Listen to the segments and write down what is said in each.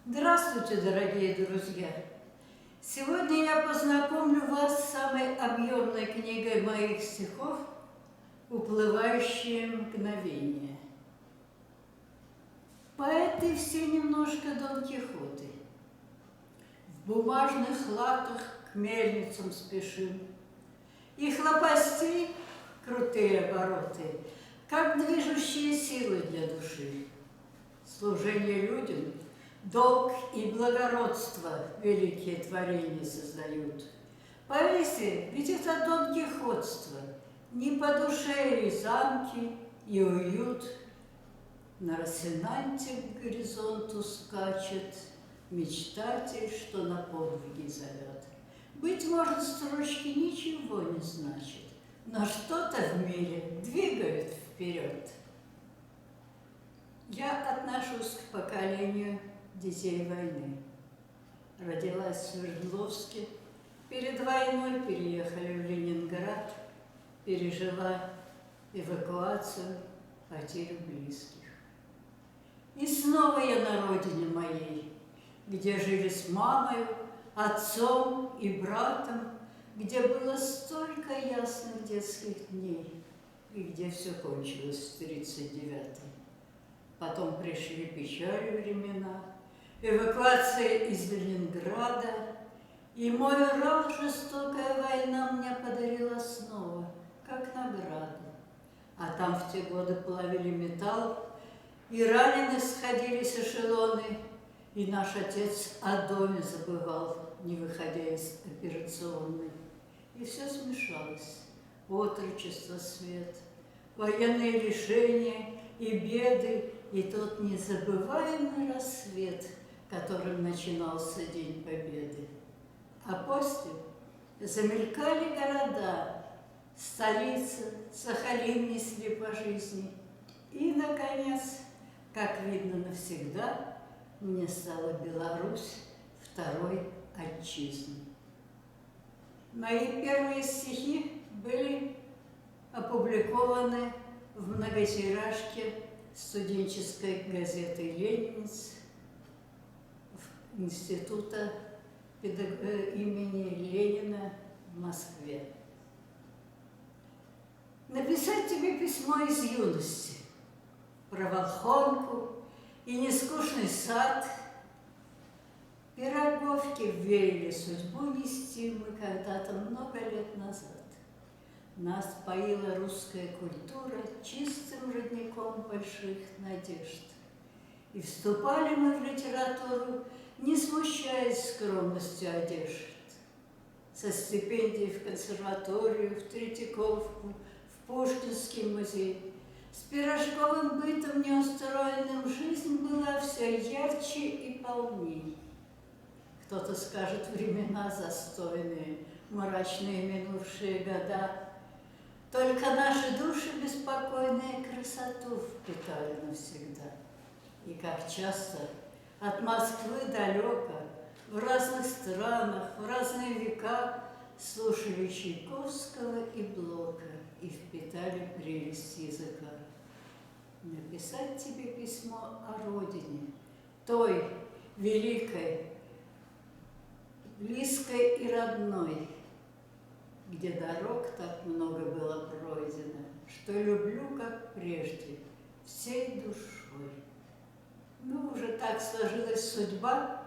Здравствуйте, дорогие друзья! Сегодня я познакомлю вас с самой объемной книгой моих стихов «Уплывающие мгновения». Поэты все немножко Дон Кихоты. В бумажных латах к мельницам спешим. Их лопастей крутые обороты, как движущие силы для души. Служение людям, долг и благородство великие творения создают. Поэзия, ведь это Дон Кихотство, не по душе и замки, и уют. На Росинанте к горизонту скачет мечтатель, что на подвиги зовет. Быть может, строчки ничего не значат, но что-то в мире двигает вперед. Я отношусь к поколению детей войны. Родилась в Свердловске, перед войной переехали в Ленинград, пережила эвакуацию, потерю близких. И снова я на родине моей, где жили с мамой, отцом и братом, где было столько ясных детских дней, и где все кончилось в 1939-м. Потом пришли печали времена, эвакуация из Ленинграда, и мой Урал жестокая война мне подарила снова, как награду. А там в те годы плавили металл, и ранены сходились эшелоны, и наш отец о доме забывал, не выходя из операционной. И все смешалось: отрочество, свет, военные лишения и беды, и тот незабываемый рассвет, которым начинался День Победы. А после замелькали города, столица, Сахалин несли по жизни. И, наконец, как видно навсегда, мне стала Беларусь второй отчизной. Мои первые стихи были опубликованы в многотиражке студенческой газеты «Ленинец» Института имени Ленина в Москве. Написать тебе письмо из юности про Волхонку и нескучный сад. Пироговки верили судьбу нести мы когда-то много лет назад. Нас поила русская культура чистым родником больших надежд. И вступали мы в литературу, не смущаясь скромностью одежд. Со стипендией в консерваторию, в Третьяковку, в Пушкинский музей. С пирожковым бытом неустроенным жизнь была все ярче и полней. Кто-то скажет, времена застойные, мрачные минувшие года. Только наши души беспокойные красоту впитали навсегда. И как часто от Москвы далеко, в разных странах, в разные века слушали Чайковского и Блока и впитали прелесть языка. Написать тебе письмо о родине, той великой, близкой и родной, где дорог так много было пройдено, что люблю, как прежде, всей душой. Ну, уже так сложилась судьба,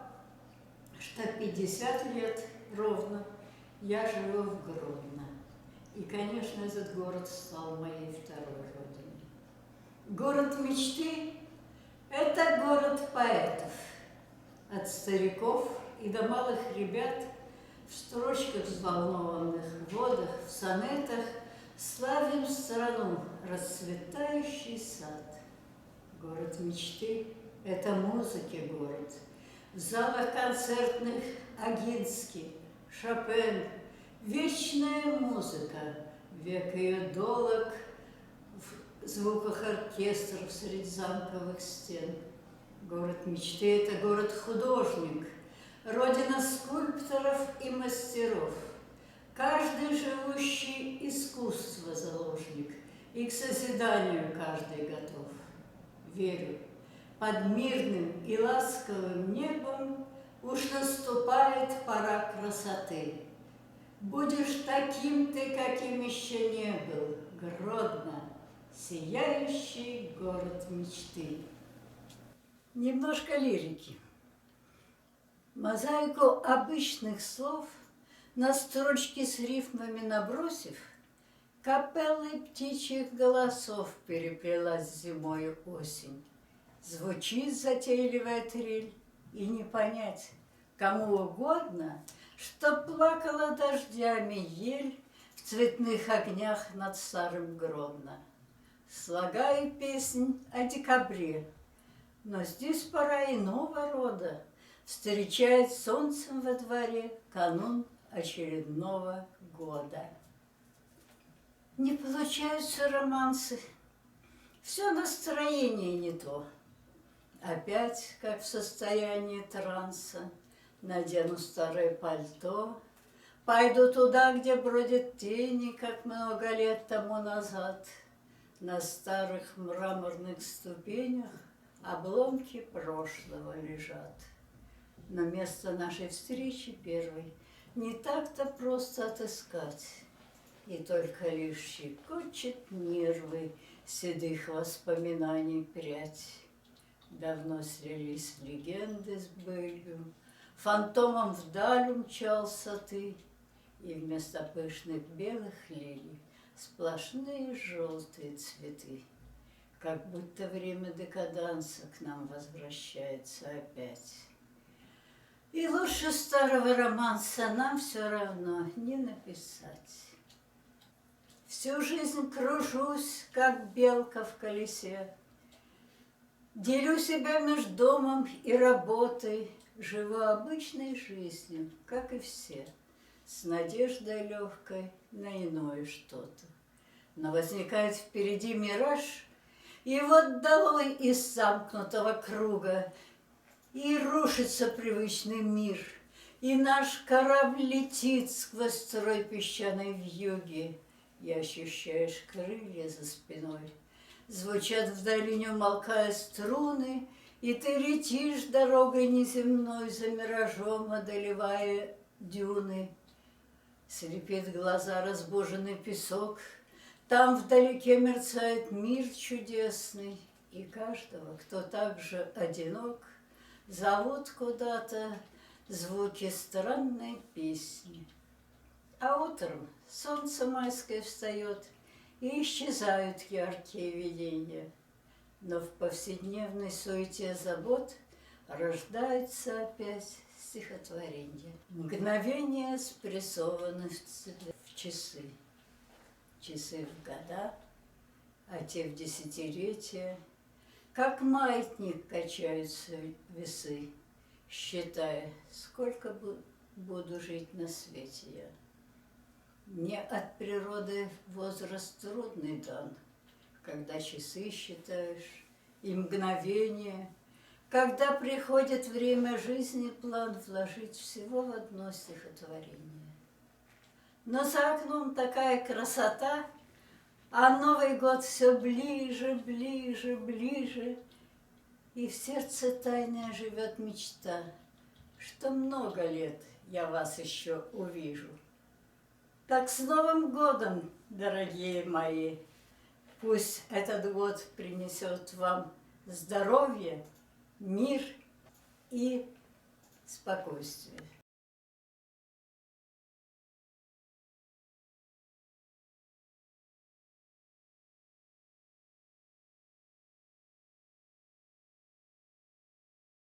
что 50 лет ровно я живу в Гродно. И, конечно, этот город стал моей второй родиной. Город мечты – это город поэтов. От стариков и до малых ребят в строчках взволнованных, в водах, в сонетах славим страну, расцветающий сад. Город мечты – это музыки город. В залах концертных Огинский, Шопен, вечная музыка, век ее долог в звуках оркестров среди замковых стен. Город мечты – это город-художник, родина скульпторов и мастеров. Каждый живущий искусство заложник, и к созиданию каждый готов. Верю, Под мирным и ласковым небом уж наступает пора красоты. Будешь таким ты, каким еще не был, Гродно, сияющий город мечты. Немножко лирики. Мозаику обычных слов на строчки с рифмами набросив, капеллой птичьих голосов переплелась зимою осень. Звучит затейливая трель, и не понять, кому угодно, что плакала дождями ель в цветных огнях над старым Гродно. Слагаю песнь о декабре, но здесь пора иного рода. Встречает солнцем во дворе канун очередного года. Не получаются романсы, все настроение не то. Опять, как в состоянии транса, надену старое пальто, пойду туда, где бродят тени, как много лет тому назад. На старых мраморных ступенях обломки прошлого лежат. Но место нашей встречи первой не так-то просто отыскать. И только лишь щекочет нервы седых воспоминаний прядь. Давно слились легенды с былью, фантомом вдаль умчался ты, и вместо пышных белых лилий сплошные желтые цветы. Как будто время декаданса к нам возвращается опять. И лучше старого романса нам все равно не написать. Всю жизнь кружусь, как белка в колесе, делю себя между домом и работой, живу обычной жизнью, как и все, с надеждой легкой на иное что-то. Но возникает впереди мираж, и вот долой из замкнутого круга, и рушится привычный мир, и наш корабль летит сквозь строй песчаной вьюги, и ощущаешь крылья за спиной. Звучат вдали, не умолкая, струны, и ты летишь дорогой неземной, за миражом одолевая дюны. Слепит глаза разбуженный песок, там вдалеке мерцает мир чудесный, и каждого, кто так же одинок, зовут куда-то звуки странной песни. А утром солнце майское встает, и исчезают яркие видения. Но в повседневной суете забот рождается опять стихотворение. Мгновения спрессованы в часы. Часы в года, а те в десятилетия. Как маятник качаются весы, считая, сколько буду жить на свете я. Мне от природы возраст трудный дан, когда часы считаешь и мгновение, когда приходит время жизни план вложить всего в одно стихотворение. Но за окном такая красота, а Новый год все ближе, ближе, ближе, и в сердце тайная живет мечта, что много лет я вас еще увижу. Так с Новым годом, дорогие мои! Пусть этот год принесет вам здоровье, мир и спокойствие.